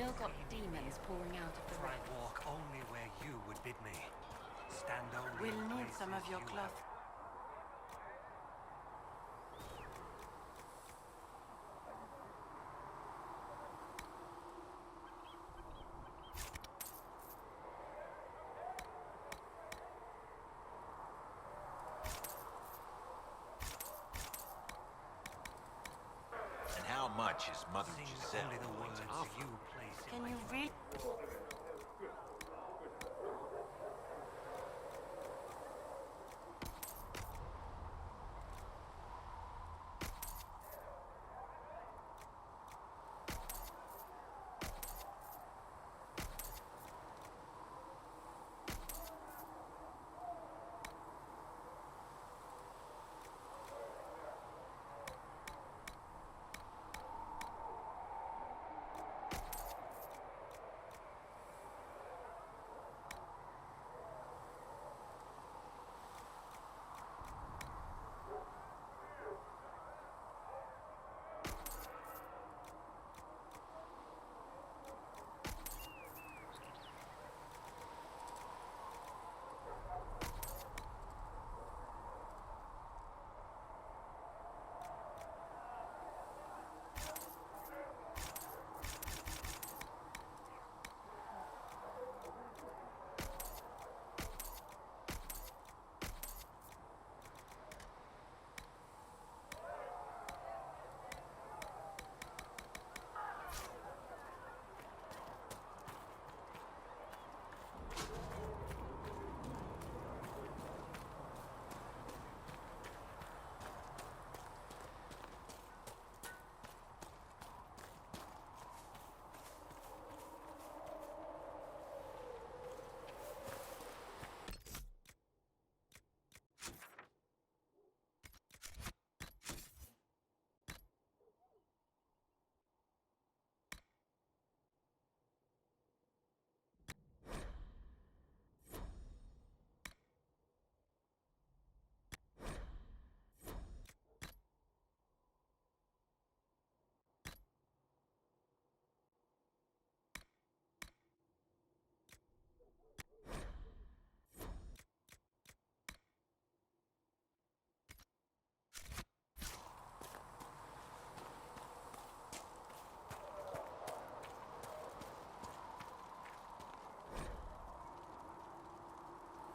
still got demons pouring out of the For I wreck. walk only where you would bid me. Stand only We'll in need places some of your you cloth. have- And how much is Mother Sing Giselle only the going words to offer? you place in Can my you read?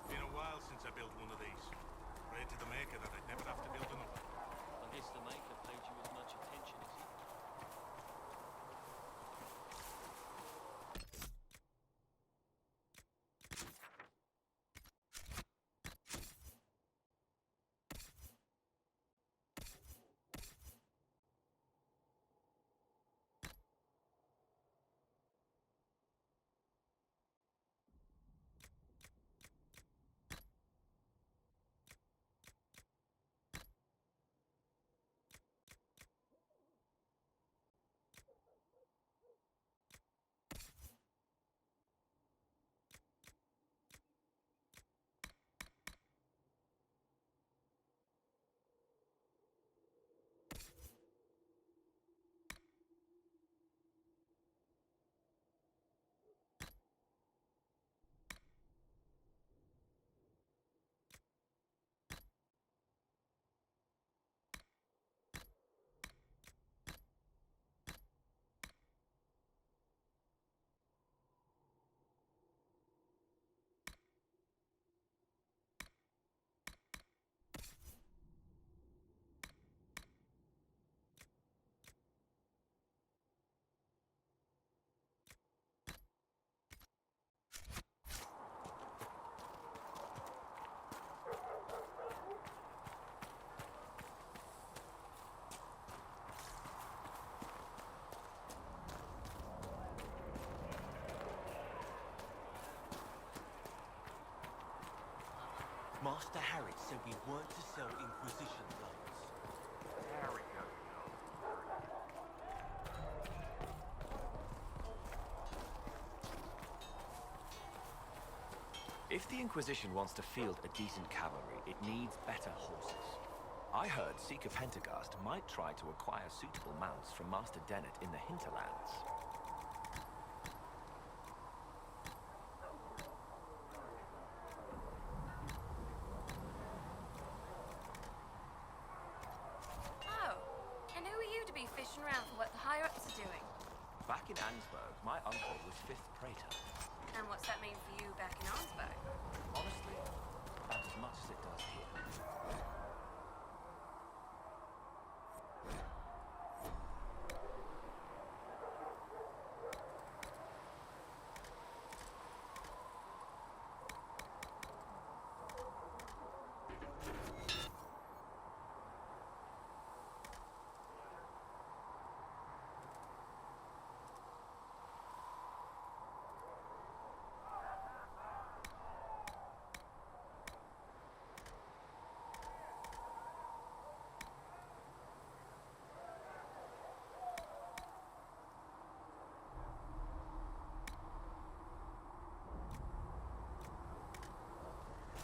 Been a while since I built one of these. Prayed to the Maker that I'd never have to build another. I guess the Maker paid you as much attention as he... Master Harry said we weren't to sell Inquisition loans. Harry doesn't know. If the Inquisition wants to field a decent cavalry, it needs better horses. I heard Seeker Pentecost might try to acquire suitable mounts from Master Dennett in the hinterlands. fifth praetor. And what's that mean for you back in Arnsberg? Honestly, about as much as it does here.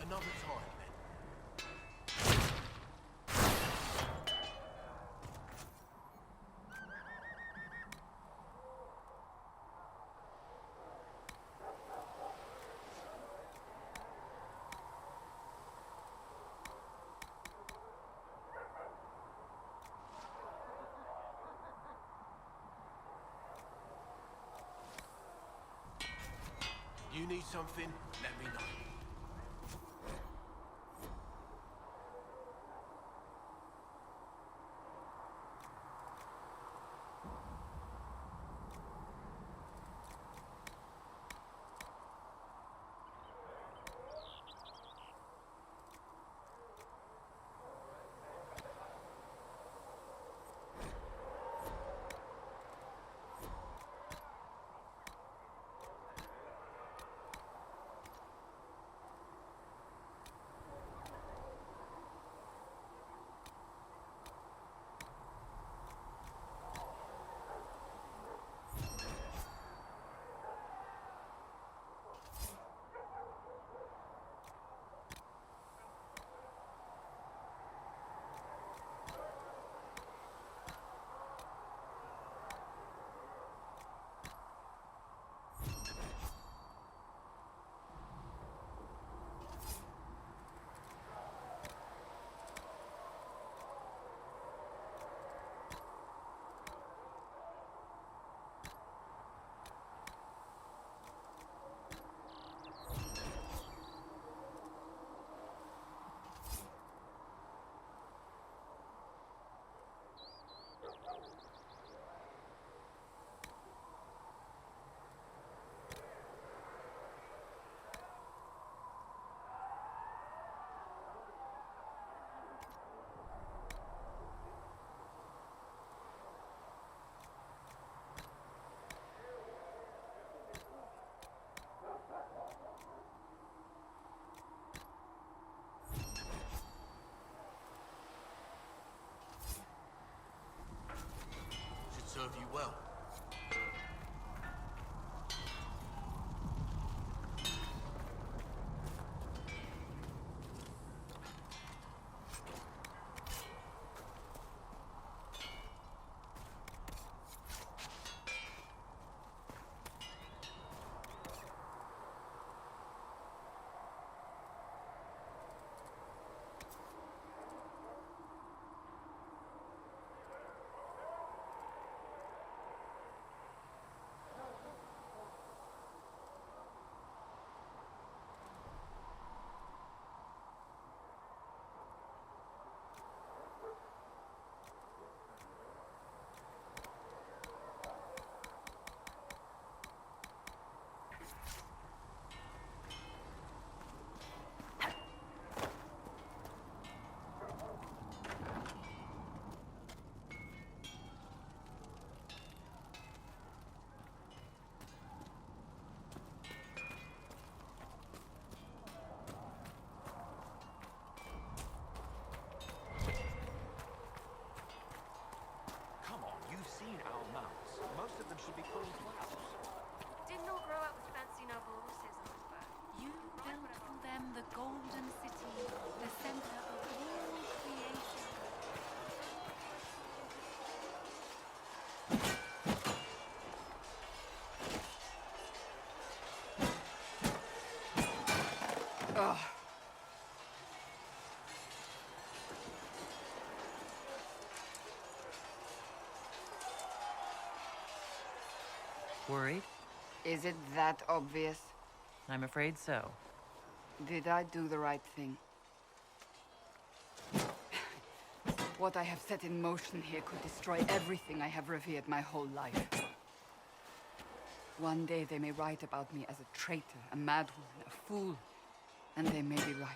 Another time, then. You need something? Let me know. Serve you well. should be pulling plows. Didn't all grow up with fancy noble horses, Osberg. You built for them the golden city, the center of all creation. Worried? Is it that obvious? I'm afraid so. Did I do the right thing? What I have set in motion here could destroy everything I have revered my whole life. One day they may write about me as a traitor, a madwoman, a fool, and they may be right.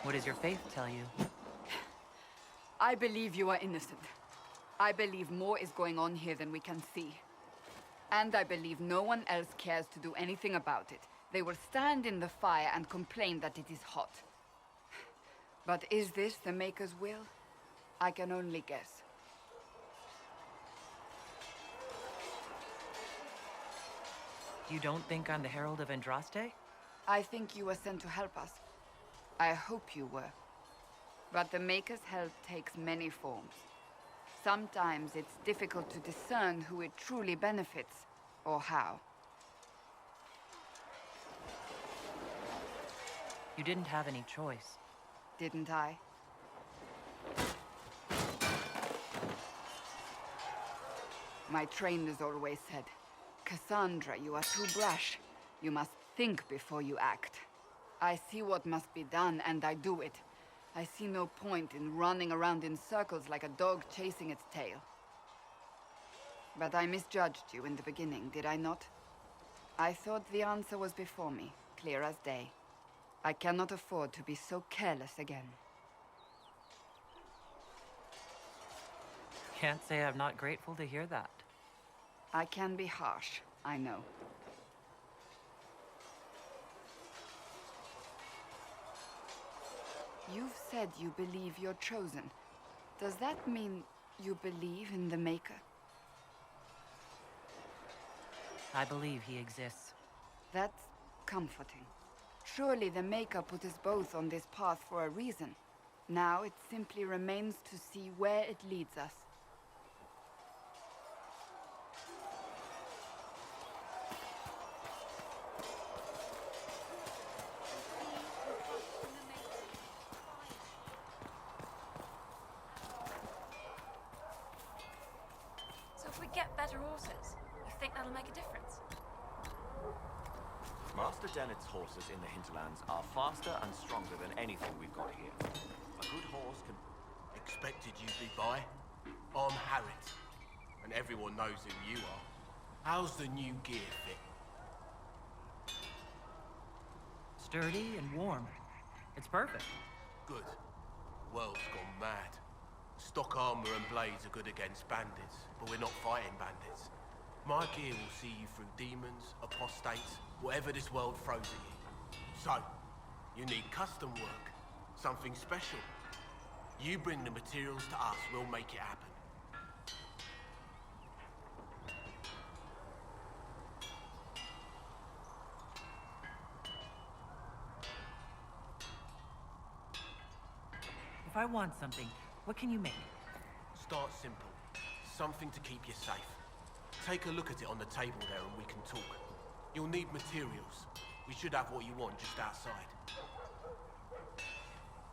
What does your faith tell you? I believe you are innocent. I believe more is going on here than we can see. And I believe no one else cares to do anything about it. They will stand in the fire and complain that it is hot. But is this the Maker's will? I can only guess. You don't think I'm the Herald of Andraste? I think you were sent to help us. I hope you were. But the Maker's help takes many forms. Sometimes it's difficult to discern who it truly benefits, or how. You didn't have any choice. Didn't I? My trainers always said, Cassandra, you are too brash. You must think before you act. I see what must be done, and I do it. I see no point in running around in circles like a dog chasing its tail. But I misjudged you in the beginning, did I not? I thought the answer was before me, clear as day. I cannot afford to be so careless again. Can't say I'm not grateful to hear that. I can be harsh, I know. You've said you believe you're chosen. Does that mean you believe in the Maker? I believe he exists. That's comforting. Surely the Maker put us both on this path for a reason. Now it simply remains to see where it leads us. So if we get better horses, you think that'll make a difference? Master Dennett's horses in the hinterlands are faster and stronger than anything we've got here. A good horse can... Expected you'd be by. I'm Harriet, and everyone knows who you are. How's the new gear fit? Sturdy and warm. It's perfect. Good. World's gone mad. Stock armor and blades are good against bandits, but we're not fighting bandits. My gear will see you through demons, apostates, whatever this world throws at you. So, you need custom work, something special. You bring the materials to us, we'll make it happen. If I want something, what can you make? Start simple. Something to keep you safe. Take a look at it on the table there and we can talk. You'll need materials. We should have what you want just outside.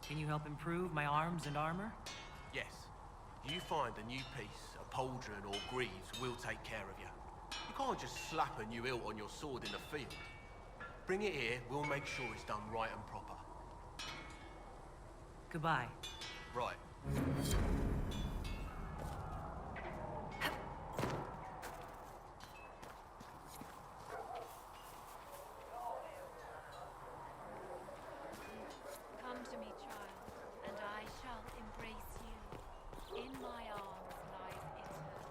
Can you help improve my arms and armor? Yes. If you find a new piece, a pauldron or greaves, we'll take care of you. You can't just slap a new hilt on your sword in a field. Bring it here, we'll make sure it's done right and proper. Goodbye. Right. Come to me, child, and I shall embrace you. In my arms lies eternity.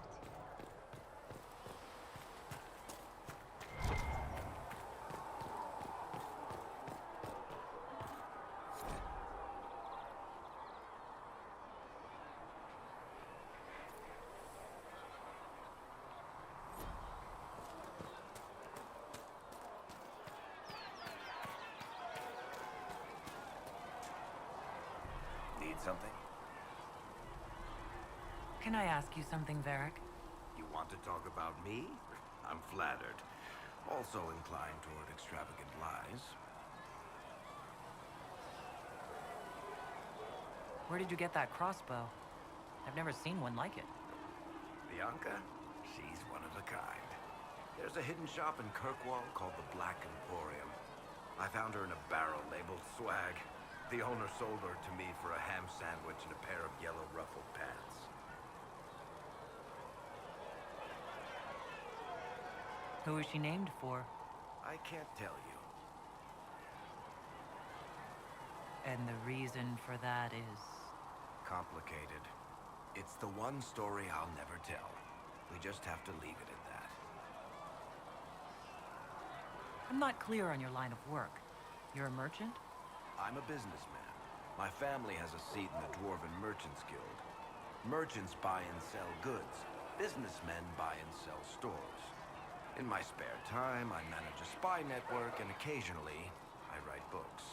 Need something? Can I ask you something, Varric? You want to talk about me? I'm flattered. Also inclined toward extravagant lies. Where did you get that crossbow? I've never seen one like it. Bianca? She's one of a kind. There's a hidden shop in Kirkwall called the Black Emporium. I found her in a barrel labeled swag. The owner sold her to me for a ham sandwich and a pair of yellow ruffled pants. Who is she named for? I can't tell you. And the reason for that is... Complicated. It's the one story I'll never tell. We just have to leave it at that. I'm not clear on your line of work. You're a merchant? I'm a businessman. My family has a seat in the Dwarven Merchants Guild. Merchants buy and sell goods. Businessmen buy and sell stores. In my spare time, I manage a spy network, and occasionally, I write books.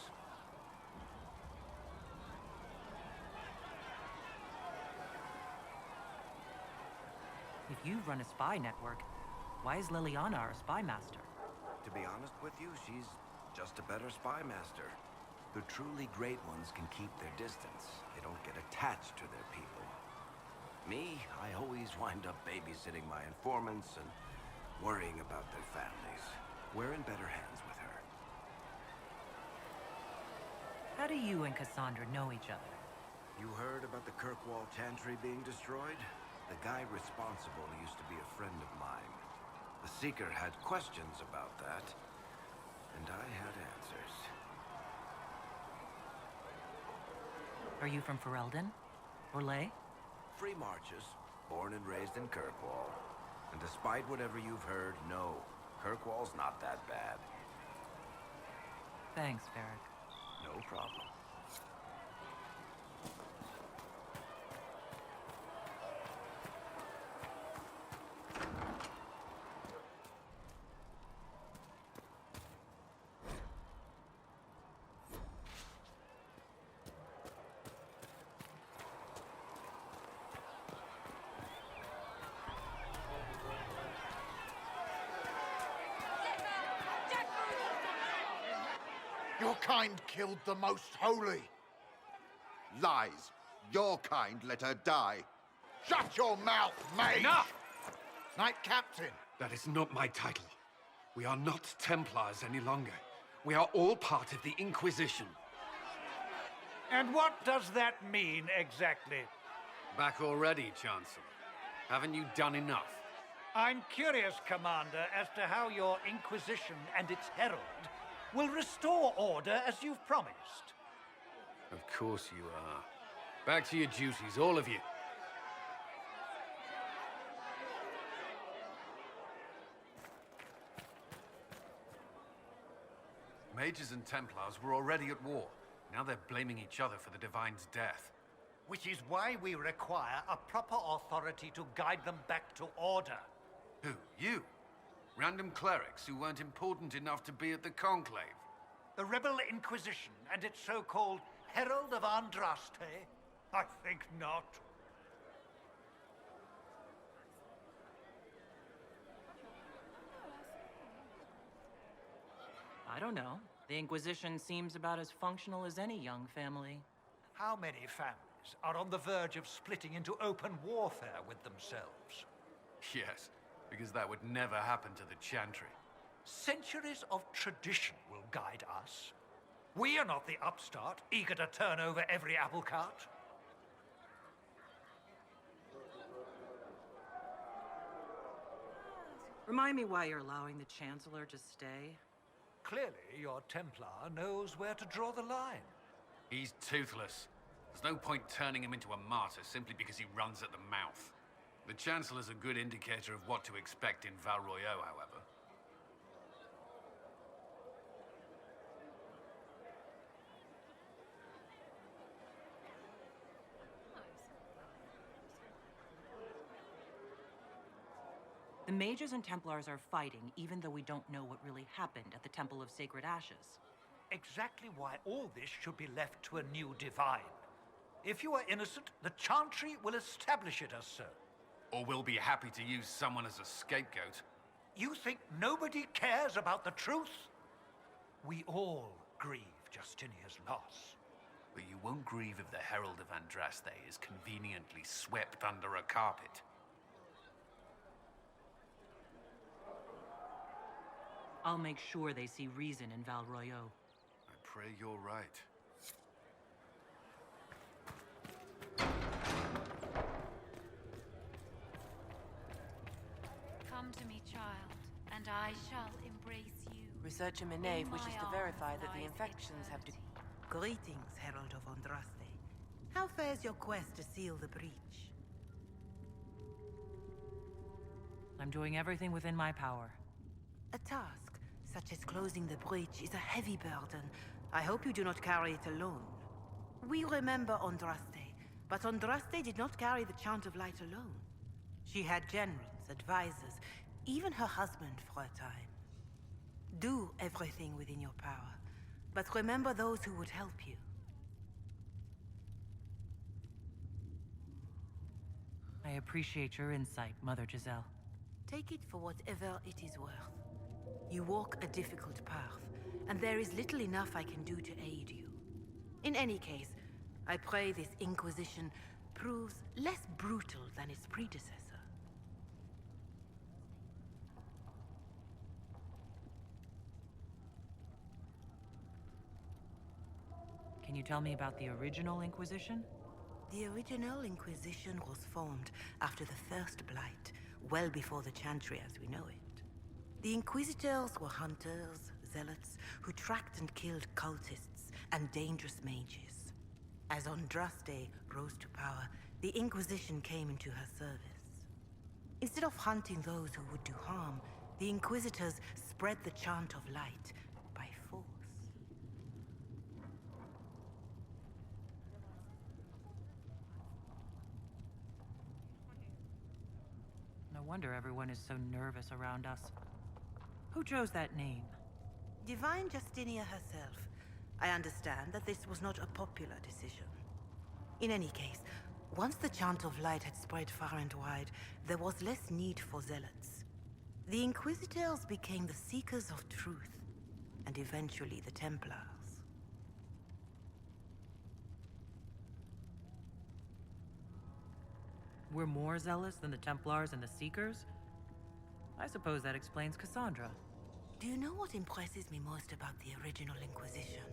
If you run a spy network, why is Liliana our spy master? To be honest with you, she's just a better spy master. The truly great ones can keep their distance. They don't get attached to their people. Me, I always wind up babysitting my informants and worrying about their families. We're in better hands with her. How do you and Cassandra know each other? You heard about the Kirkwall Chantry being destroyed? The guy responsible used to be a friend of mine. The Seeker had questions about that, and I had answers. Are you from Ferelden? Orlais? Free Marches, born and raised in Kirkwall. And despite whatever you've heard, no, Kirkwall's not that bad. Thanks, Varric. No problem. Your kind killed the most holy. Lies. Your kind let her die. Shut your mouth, mate! Enough! Knight Captain. That is not my title. We are not Templars any longer. We are all part of the Inquisition. And what does that mean, exactly? Back already, Chancellor. Haven't you done enough? I'm curious, Commander, as to how your Inquisition and its herald will restore order as you've promised. Of course you are. Back to your duties, all of you. Mages and Templars were already at war. Now they're blaming each other for the Divine's death. Which is why we require a proper authority to guide them back to order. Who? You? Random clerics who weren't important enough to be at the Conclave? The Rebel Inquisition and its so-called Herald of Andraste? I think not. I don't know. The Inquisition seems about as functional as any young family. How many families are on the verge of splitting into open warfare with themselves? Yes, because that would never happen to the Chantry. Centuries of tradition will guide us. We are not the upstart, eager to turn over every apple cart. Remind me why you're allowing the Chancellor to stay. Clearly, your Templar knows where to draw the line. He's toothless. There's no point turning him into a martyr simply because he runs at the mouth. The Chancellor's a good indicator of what to expect in Val Royeaux, however. The Mages and Templars are fighting, even though we don't know what really happened at the Temple of Sacred Ashes. Exactly why all this should be left to a new divine. If you are innocent, the Chantry will establish it as so. Or we'll be happy to use someone as a scapegoat. You think nobody cares about the truth? We all grieve Justinia's loss. But you won't grieve if the Herald of Andraste is conveniently swept under a carpet. I'll make sure they see reason in Val Royeaux. I pray you're right. Come to me, child, and I shall embrace you. Researcher Minave In wishes my to verify arms that the lies infections have eternity. Greetings, Herald of Andraste. How fares your quest to seal the breach? I'm doing everything within my power. A task, such as closing the breach, is a heavy burden. I hope you do not carry it alone. We remember Andraste, but Andraste did not carry the Chant of Light alone. She had generals, advisors, even her husband for a time. Do everything within your power, but remember those who would help you. I appreciate your insight, Mother Giselle. Take it for whatever it is worth. You walk a difficult path, and there is little enough I can do to aid you. In any case, I pray this Inquisition proves less brutal than its predecessor. Can you tell me about the original Inquisition? The original Inquisition was formed after the First Blight, well before the Chantry as we know it. The Inquisitors were hunters, zealots, who tracked and killed cultists and dangerous mages. As Andraste rose to power, the Inquisition came into her service. Instead of hunting those who would do harm, the Inquisitors spread the Chant of Light by force. No wonder everyone is so nervous around us. Who chose that name? Divine Justinia herself. I understand that this was not a popular decision. In any case, once the Chant of Light had spread far and wide, there was less need for zealots. The Inquisitors became the seekers of truth, and eventually the Templars. We're more zealous than the Templars and the Seekers? I suppose that explains Cassandra. Do you know what impresses me most about the original Inquisition?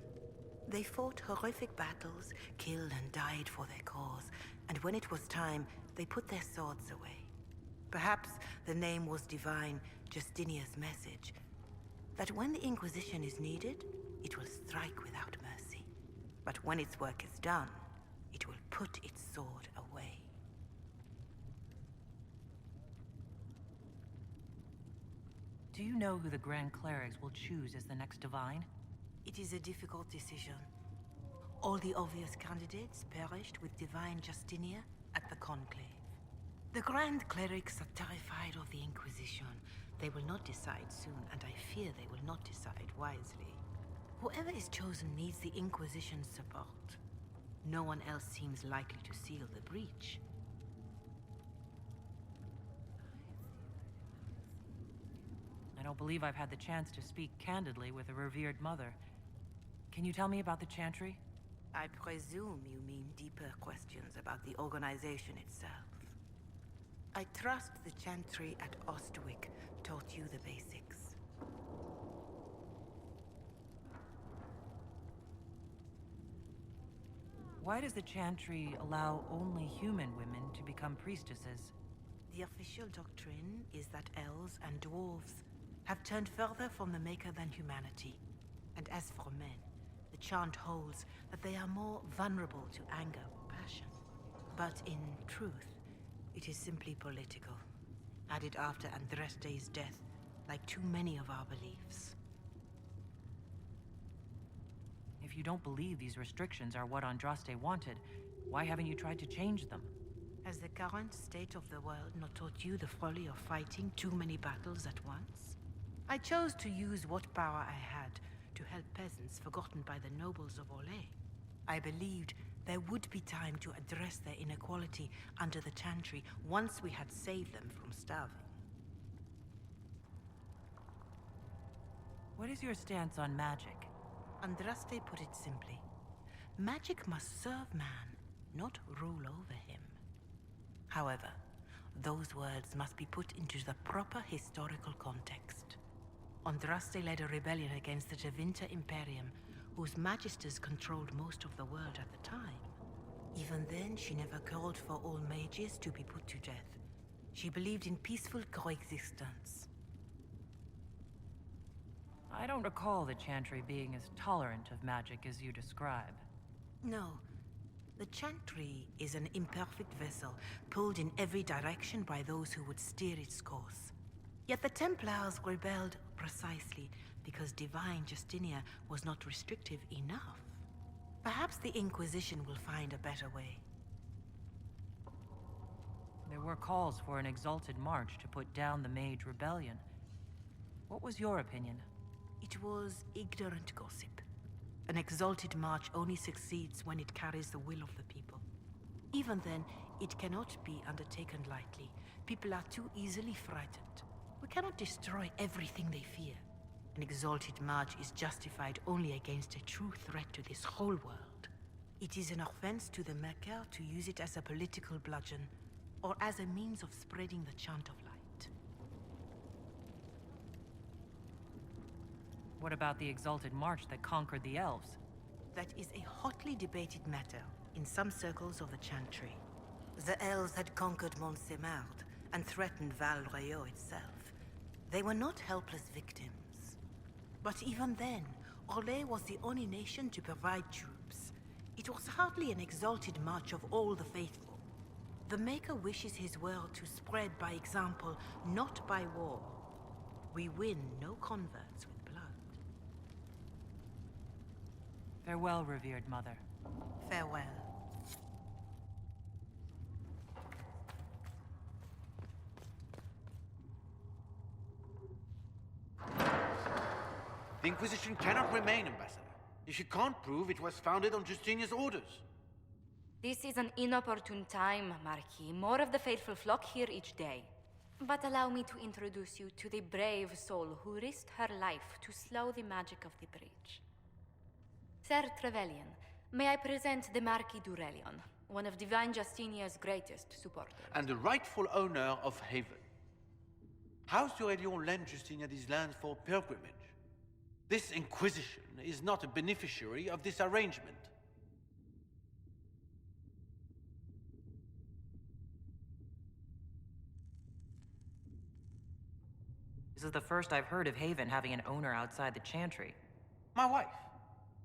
They fought horrific battles, killed and died for their cause, and when it was time, they put their swords away. Perhaps the name was Divine Justinia's message, that when the Inquisition is needed, it will strike without mercy. But when its work is done, it will put its sword away. Do you know who the Grand Clerics will choose as the next Divine? It is a difficult decision. All the obvious candidates perished with Divine Justinia at the Conclave. The Grand Clerics are terrified of the Inquisition. They will not decide soon, and I fear they will not decide wisely. Whoever is chosen needs the Inquisition's support. No one else seems likely to seal the breach. I don't believe I've had the chance to speak candidly with a revered mother. Can you tell me about the Chantry? I presume you mean deeper questions about the organization itself. I trust the Chantry at Ostwick taught you the basics. Why does the Chantry allow only human women to become priestesses? The official doctrine is that elves and dwarves have turned further from the Maker than humanity. And as for men, the chant holds that they are more vulnerable to anger or passion. But in truth, it is simply political, added after Andraste's death, like too many of our beliefs. If you don't believe these restrictions are what Andraste wanted, why haven't you tried to change them? Has the current state of the world not taught you the folly of fighting too many battles at once? I chose to use what power I had to help peasants forgotten by the nobles of Orlais. I believed there would be time to address their inequality under the Chantry once we had saved them from starving. What is your stance on magic? Andraste put it simply. magic must serve man, not rule over him. However, those words must be put into the proper historical context. Andraste led a rebellion against the Tevinter Imperium, whose magisters controlled most of the world at the time. Even then, she never called for all mages to be put to death. She believed in peaceful coexistence. I don't recall the Chantry being as tolerant of magic as you describe. No. The Chantry is an imperfect vessel, pulled in every direction by those who would steer its course. Yet the Templars rebelled precisely because Divine Justinia was not restrictive enough. Perhaps the Inquisition will find a better way. There were calls for an exalted march to put down the Mage Rebellion. What was your opinion? It was ignorant gossip. An exalted march only succeeds when it carries the will of the people. Even then, it cannot be undertaken lightly. People are too easily frightened. We cannot destroy everything they fear. An exalted march is justified only against a true threat to this whole world. It is an offense to the Maker to use it as a political bludgeon, or as a means of spreading the chant of light. What about the exalted march that conquered the elves? That is a hotly debated matter in some circles of the Chantry. The elves had conquered Montsemard and threatened Val Royeaux itself. They were not helpless victims. But even then, Orlais was the only nation to provide troops. It was hardly an exalted march of all the faithful. The Maker wishes his world to spread by example, not by war. We win no converts with blood. Farewell, revered mother. Farewell. The Inquisition cannot remain, Ambassador, if you can't prove it was founded on Justinia's orders. This is an inopportune time, Marquis. More of the faithful flock here each day. But allow me to introduce you to the brave soul who risked her life to slow the magic of the breach. Sir Trevelyan, may I present the Marquis d'Aurelion, one of Divine Justinia's greatest supporters. And the rightful owner of Haven. House d'Aurelion lent Justinia these lands for pilgrimage. This Inquisition is not a beneficiary of this arrangement. This is the first I've heard of Haven having an owner outside the Chantry. My wife,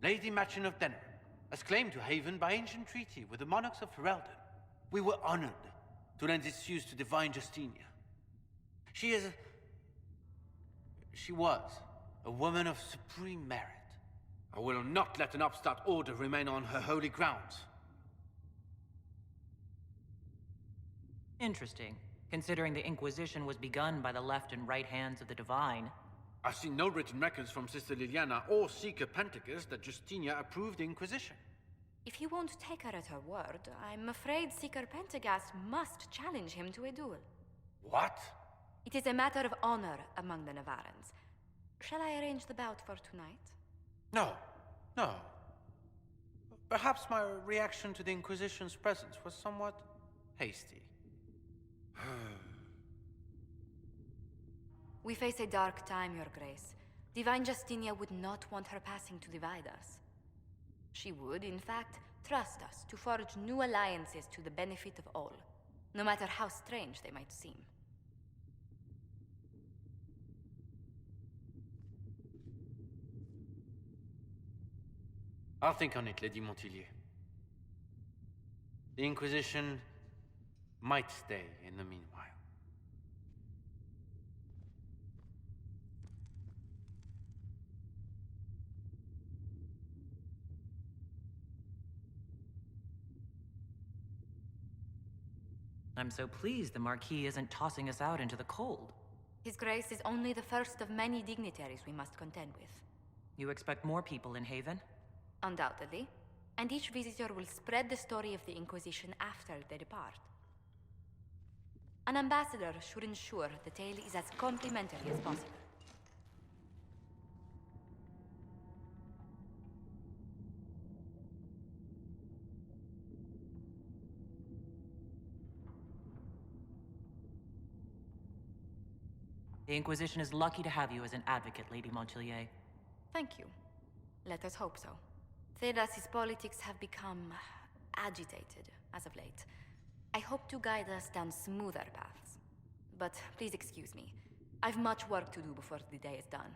Lady Machin of Denner, has claimed to Haven by ancient treaty with the monarchs of Ferelden. We were honored to lend its use to Divine Justinia. She was a woman of supreme merit. I will not let an upstart order remain on her holy grounds. Interesting, considering the Inquisition was begun by the left and right hands of the Divine. I've seen no written records from Sister Liliana or Seeker Pentagast that Justinia approved the Inquisition. If you won't take her at her word, I'm afraid Seeker Pentagast must challenge him to a duel. What? It is a matter of honor among the Navarrans. Shall I arrange the bout for tonight? No. Perhaps my reaction to the Inquisition's presence was somewhat hasty. We face a dark time, Your Grace. Divine Justinia would not want her passing to divide us. She would, in fact, trust us to forge new alliances to the benefit of all, no matter how strange they might seem. I'll think on it, Lady Montillier. The Inquisition might stay in the meanwhile. I'm so pleased the Marquis isn't tossing us out into the cold. His Grace is only the first of many dignitaries we must contend with. You expect more people in Haven? Undoubtedly. And each visitor will spread the story of the Inquisition after they depart. An ambassador should ensure the tale is as complimentary as possible. The Inquisition is lucky to have you as an advocate, Lady Montchilier. Thank you. Let us hope so. Thedas's politics have become agitated as of late. I hope to guide us down smoother paths. But please excuse me. I've much work to do before the day is done.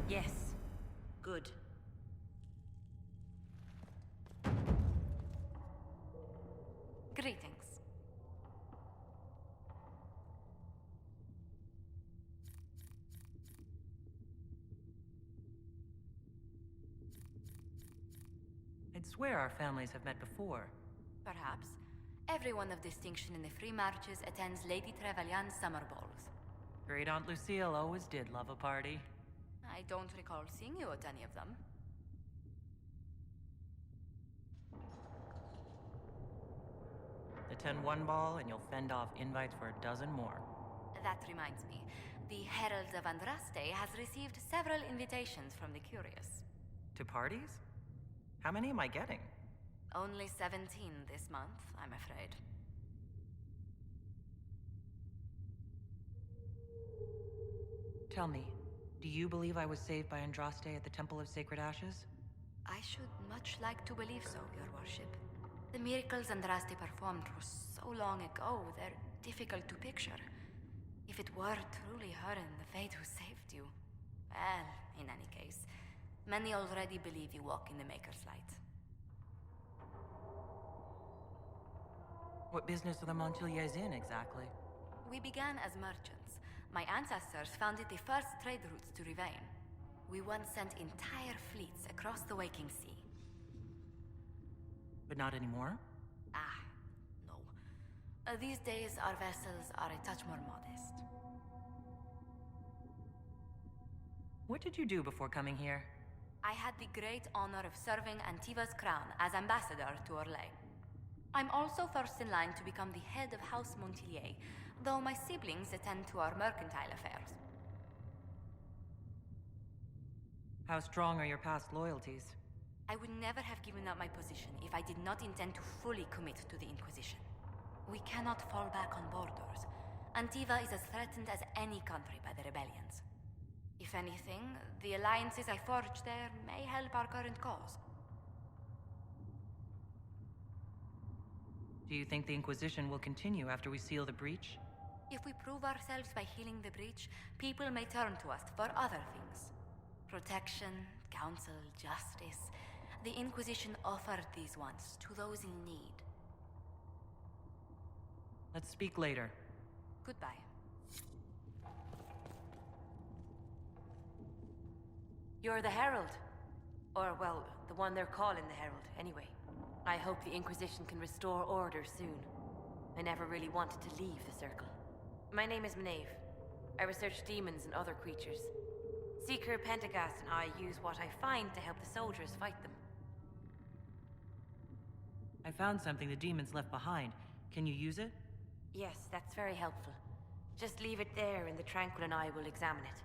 Yes. Good. Greetings. I'd swear our families have met before. Perhaps. Everyone of distinction in the Free Marches attends Lady Trevelyan's summer balls. Great Aunt Lucille always did love a party. I don't recall seeing you at any of them. Attend one ball and you'll fend off invites for a dozen more. That reminds me. The Herald of Andraste has received several invitations from the curious. To parties? How many am I getting? Only 17 this month, I'm afraid. Tell me, do you believe I was saved by Andraste at the Temple of Sacred Ashes? I should much like to believe so, Your Worship. The miracles Andraste performed were so long ago, they're difficult to picture. If it were truly her and the Fate who saved you... Well, in any case, many already believe you walk in the Maker's light. What business are the Montchiliers in, exactly? We began as merchants. My ancestors founded the first trade routes to Rivain. We once sent entire fleets across the waking sea. But not anymore? No. These days, our vessels are a touch more modest. What did you do before coming here? I had the great honor of serving Antiva's crown as ambassador to Orlais. I'm also first in line to become the head of House Montilier, though my siblings attend to our mercantile affairs. How strong are your past loyalties? I would never have given up my position if I did not intend to fully commit to the Inquisition. We cannot fall back on borders. Antiva is as threatened as any country by the rebellions. If anything, the alliances I forged there may help our current cause. Do you think the Inquisition will continue after we seal the breach? If we prove ourselves by healing the breach, people may turn to us for other things. Protection, counsel, justice. The Inquisition offered these once to those in need. Let's speak later. Goodbye. You're the Herald. Or, well, the one they're calling the Herald, anyway. I hope the Inquisition can restore order soon. I never really wanted to leave the Circle. My name is Maeve. I research demons and other creatures. Seeker Pentagast and I use what I find to help the soldiers fight them. I found something the demons left behind. Can you use it? Yes, that's very helpful. Just leave it there and the Tranquil and I will examine it.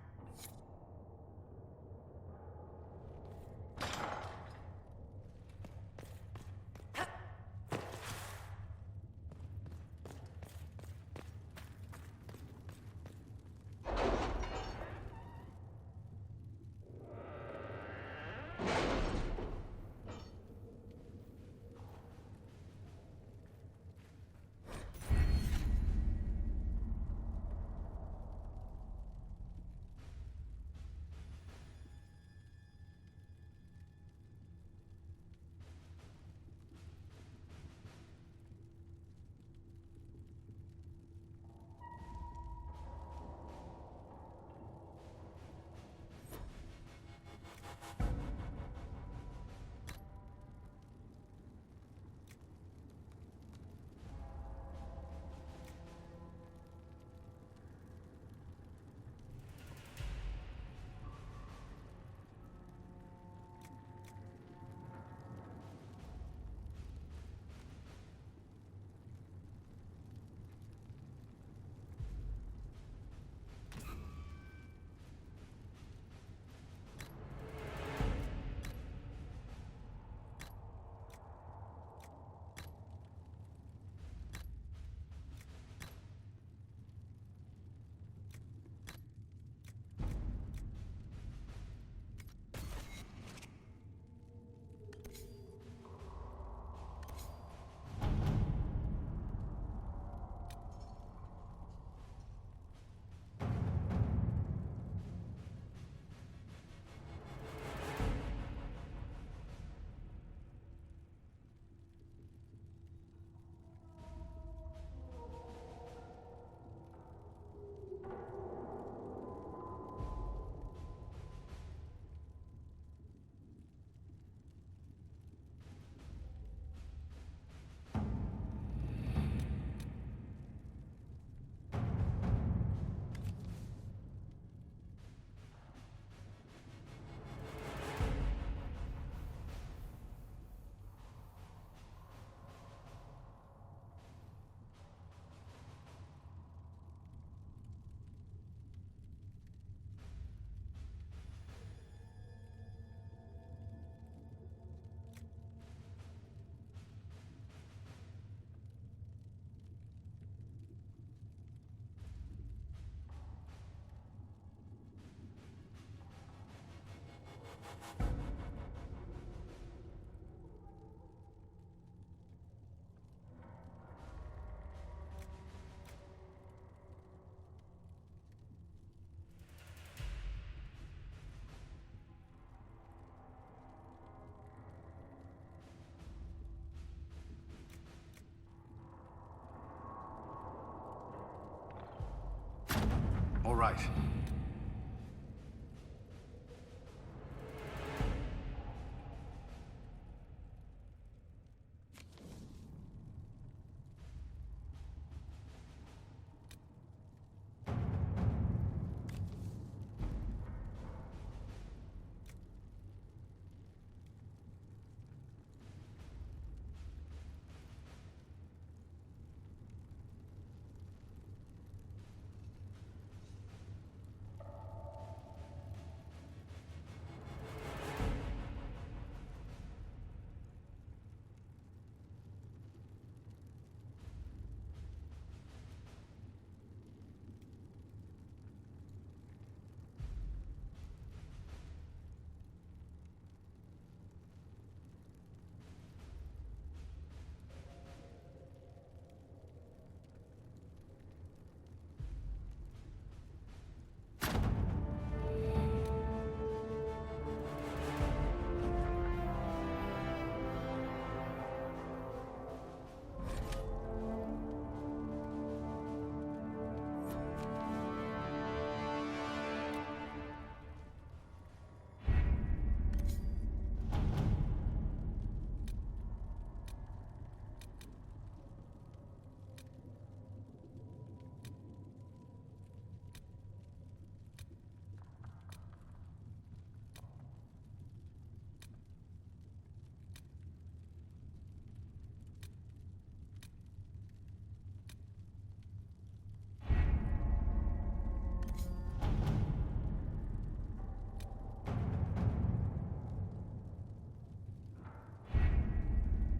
All right.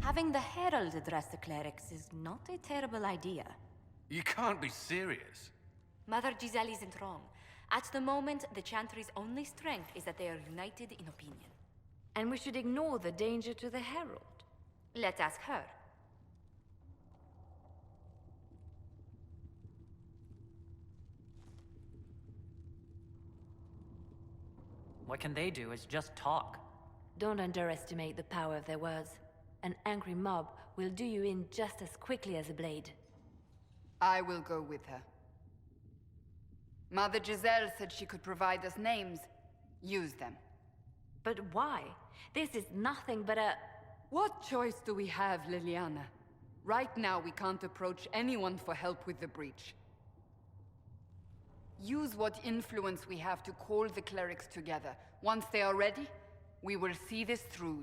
Having the Herald address the clerics is not a terrible idea. You can't be serious. Mother Giselle isn't wrong. At the moment, the Chantry's only strength is that they are united in opinion. And we should ignore the danger to the Herald. Let's ask her. What can they do is just talk. Don't underestimate the power of their words. An angry mob will do you in just as quickly as a blade. I will go with her. Mother Giselle said she could provide us names. Use them. But why? This is nothing but a... What choice do we have, Liliana? Right now, we can't approach anyone for help with the breach. Use what influence we have to call the clerics together. Once they are ready, we will see this through.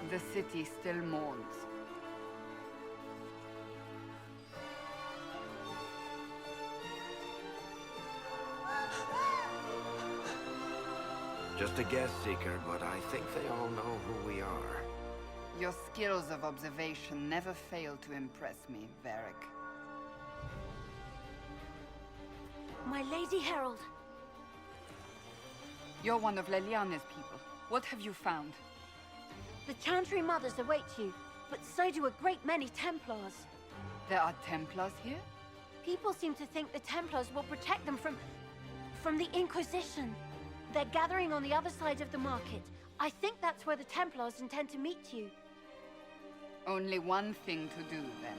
The city still mourns. Just a guess, Seeker, but I think they all know who we are. Your skills of observation never fail to impress me, Varric. My Lady Herald! You're one of Leliana's people. What have you found? The Chantry Mothers await you, but so do a great many Templars. There are Templars here? People seem to think the Templars will protect them from the Inquisition. They're gathering on the other side of the market. I think that's where the Templars intend to meet you. Only one thing to do, then.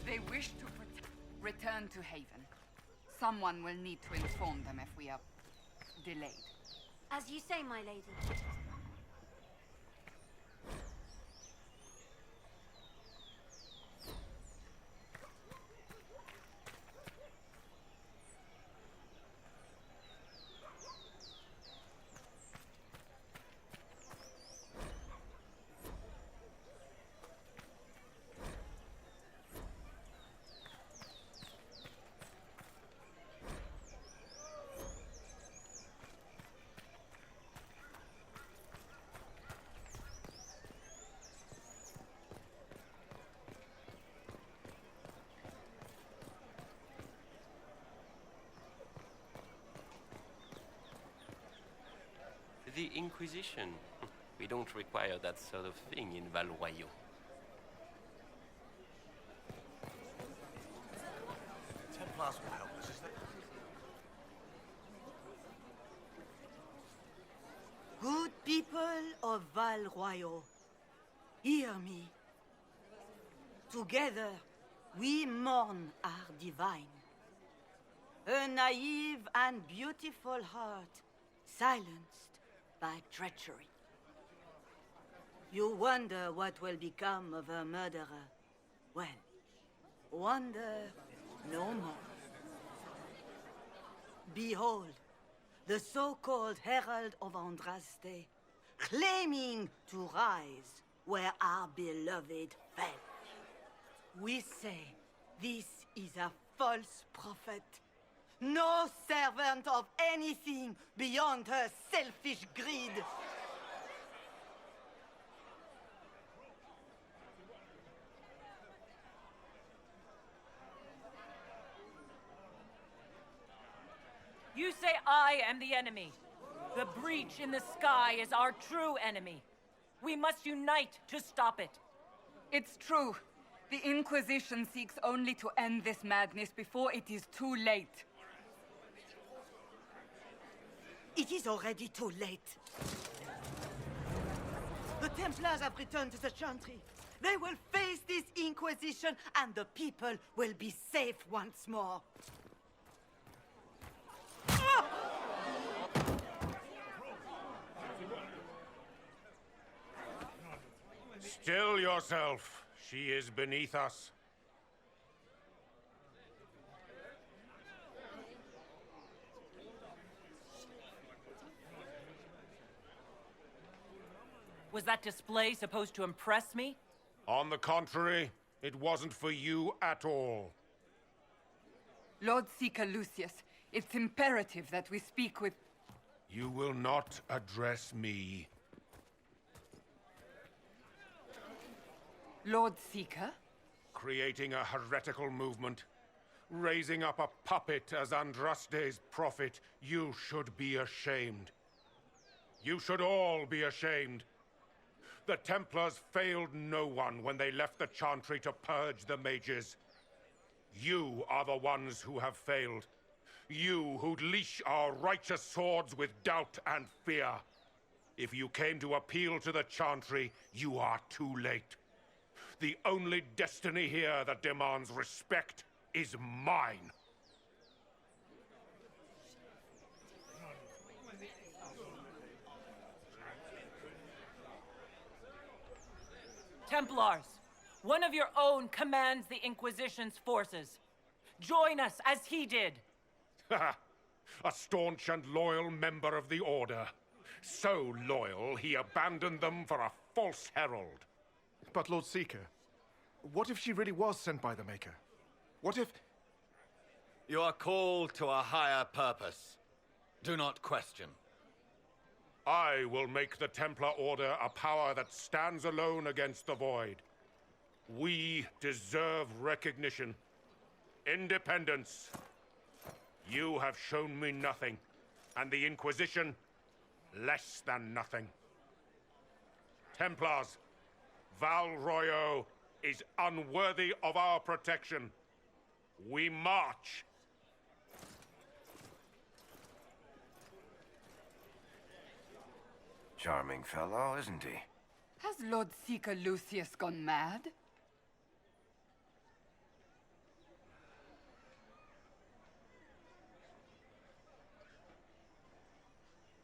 They wish to return to Haven. Someone will need to inform them if we are delayed. As you say, my lady. The Inquisition. We don't require that sort of thing in Val Royeaux. Templars will help us, is that? Good people of Val Royeaux, hear me. Together, we mourn our divine. A naive and beautiful heart, silenced by treachery. You wonder what will become of her murderer. Well, wonder no more. Behold, the so-called Herald of Andraste, claiming to rise where our beloved fell. We say this is a false prophet, no servant of anything beyond her selfish greed. You say I am the enemy. The breach in the sky is our true enemy. We must unite to stop it. It's true. The Inquisition seeks only to end this madness before it is too late. It is already too late. The Templars have returned to the Chantry. They will face this Inquisition, and the people will be safe once more. Still yourself. She is beneath us. Was that display supposed to impress me? On the contrary, it wasn't for you at all. Lord Seeker Lucius, it's imperative that we speak with... You will not address me. Lord Seeker? Creating a heretical movement, raising up a puppet as Andraste's prophet, you should be ashamed. You should all be ashamed. The Templars failed no one when they left the Chantry to purge the mages. You are the ones who have failed. You who'd leash our righteous swords with doubt and fear. If you came to appeal to the Chantry, you are too late. The only destiny here that demands respect is mine. Templars, one of your own commands the Inquisition's forces. Join us as he did. A staunch and loyal member of the Order. So loyal, he abandoned them for a false herald. But Lord Seeker, what if she really was sent by the Maker? What if... You are called to a higher purpose. Do not question. I will make the Templar Order a power that stands alone against the Void. We deserve recognition. Independence. You have shown me nothing, and the Inquisition, less than nothing. Templars, Val Royeaux is unworthy of our protection. We march. Charming fellow, isn't he? Has Lord Seeker Lucius gone mad?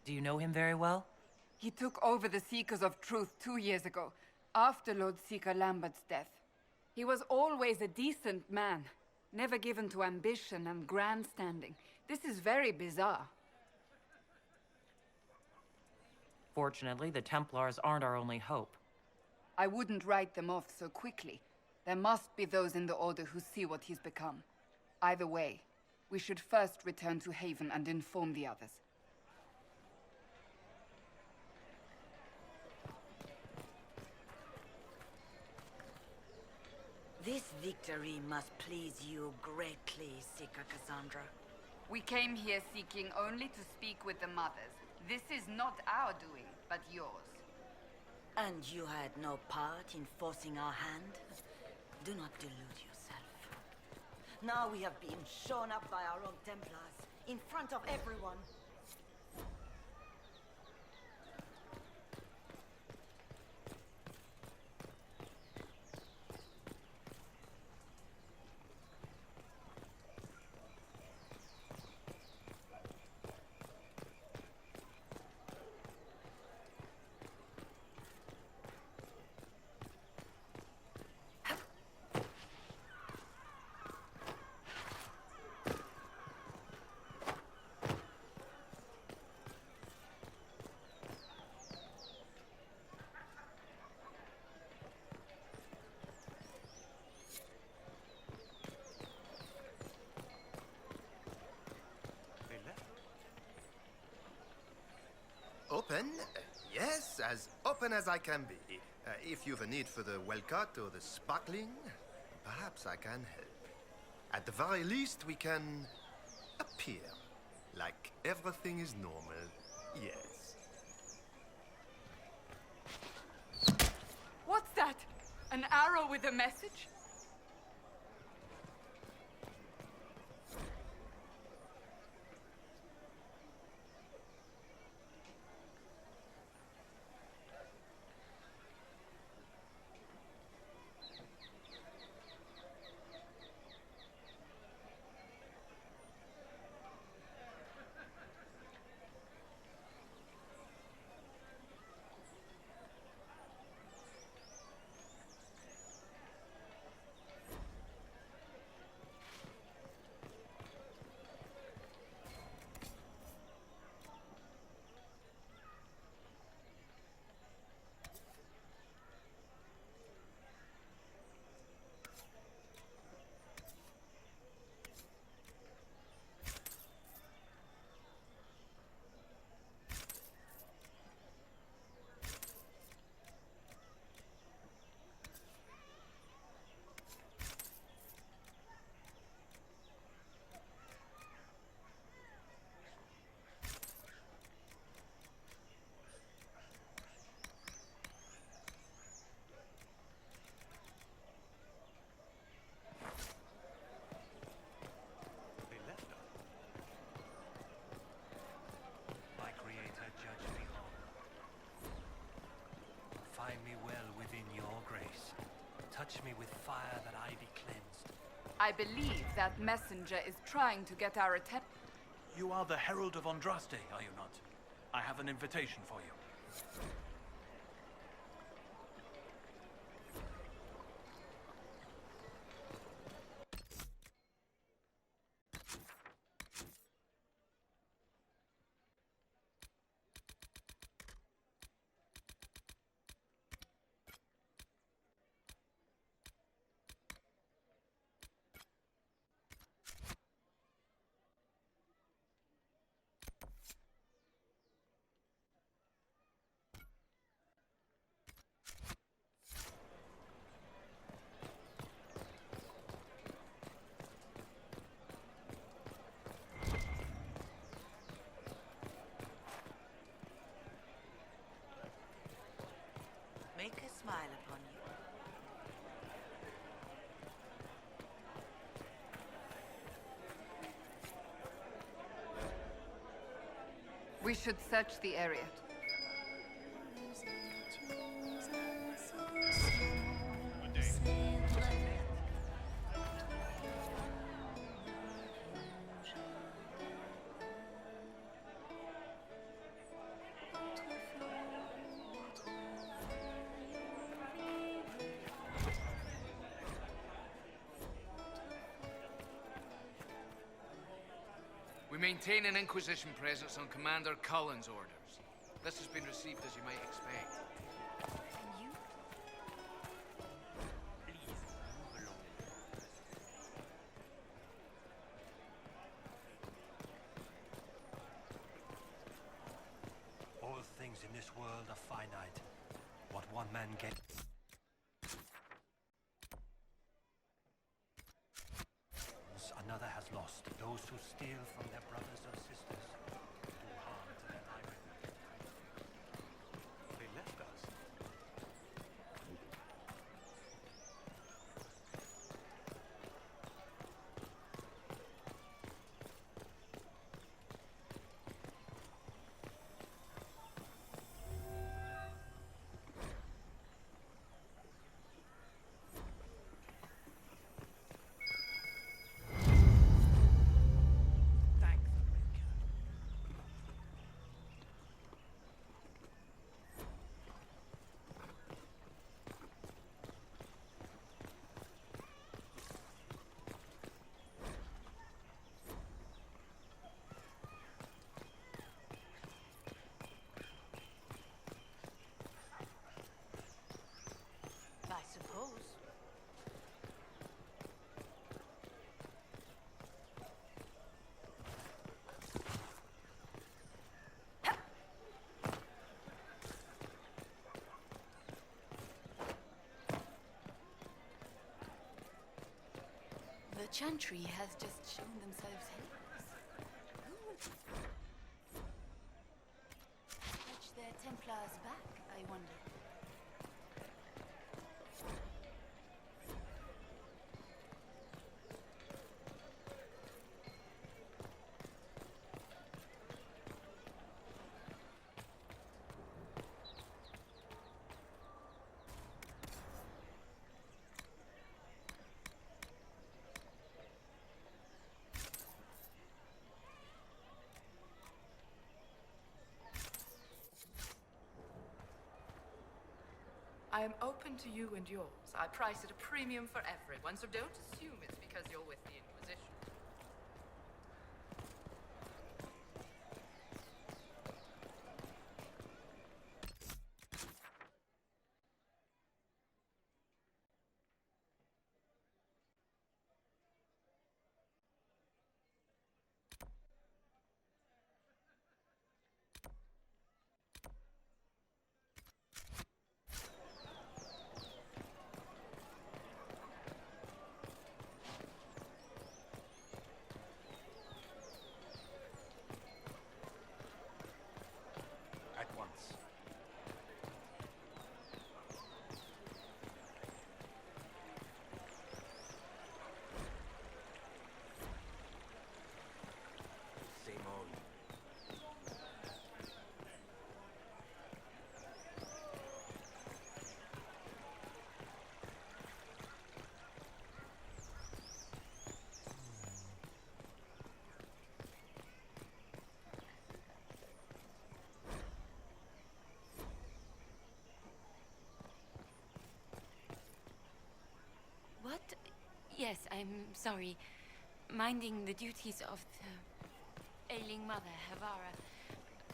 Do you know him very well? He took over the Seekers of Truth 2 years ago, after Lord Seeker Lambert's death. He was always a decent man, never given to ambition and grandstanding. This is very bizarre. Fortunately, the Templars aren't our only hope. I wouldn't write them off so quickly. There must be those in the Order who see what he's become. Either way, we should first return to Haven and inform the others. This victory must please you greatly, Seeker Cassandra. We came here seeking only to speak with the Mothers. This is not our doing, but yours. And you had no part in forcing our hand? Do not delude yourself. Now we have been shown up by our own Templars, in front of everyone. Open? Yes, as open as I can be. If you've a need for the well-cut or the sparkling, perhaps I can help. At the very least, we can appear like everything is normal. Yes. What's that? An arrow with a message? My Creator, judge me all. Find me well within your grace. Touch me with fire that I be cleansed. I believe that messenger is trying to get our attention. You are the Herald of Andraste, are you not? I have an invitation for you. Make a smile upon you. We should search the area. We maintain an Inquisition presence on Commander Cullen's orders. This has been received as you might expect. All things in this world are finite. What one man gets. Another has lost. Those who steal from their brothers or sisters do harm to their iron. Chantry has just shown themselves helpless. Who will fetch their Templars back, I wonder? I am open to you and yours. I price at a premium for everyone, so don't assume it's because you're with the Inquisition. At once. Same old. What? Yes, I'm sorry. Minding the duties of the ailing mother, Havara.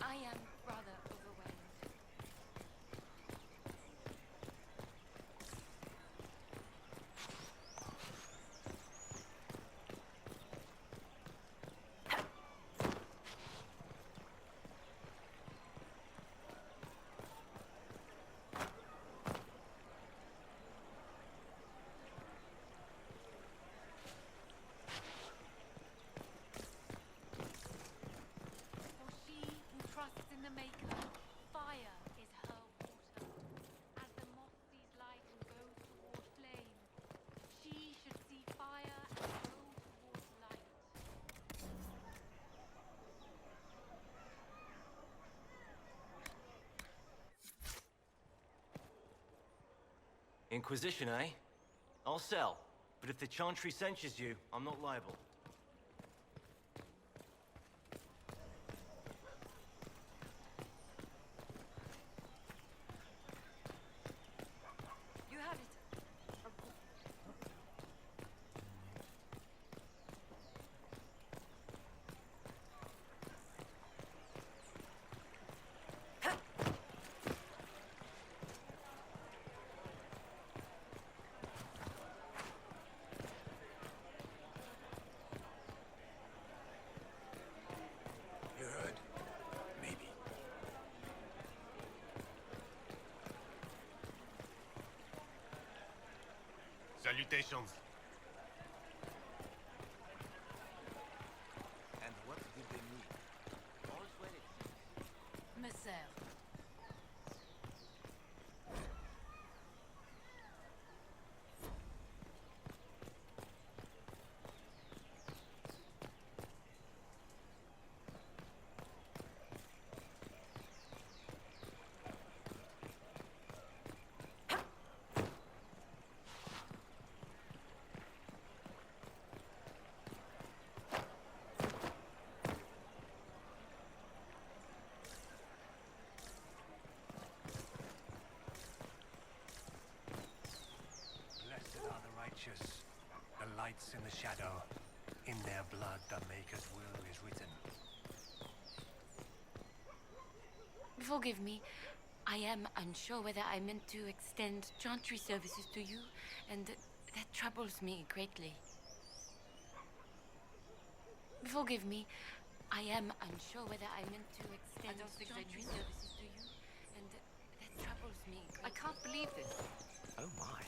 I am rather overwhelmed. For she who trusts in the Maker, fire is her water. As the moth sees light and goes toward flame, she should see fire and go towards light. Inquisition, eh? I'll sell. But if the Chantry censures you, I'm not liable. You have it. You heard? Maybe. Salutations. And what did they need? All's well it seems. Messer. Blessed are the righteous, the lights in the shadow. In their blood the Maker's will is written. Forgive me. I am unsure whether I meant to extend chantry services to you, and that troubles me greatly. Forgive me. I am unsure whether I meant to extend chantry services to you, and that troubles me greatly. I can't believe this. Oh my.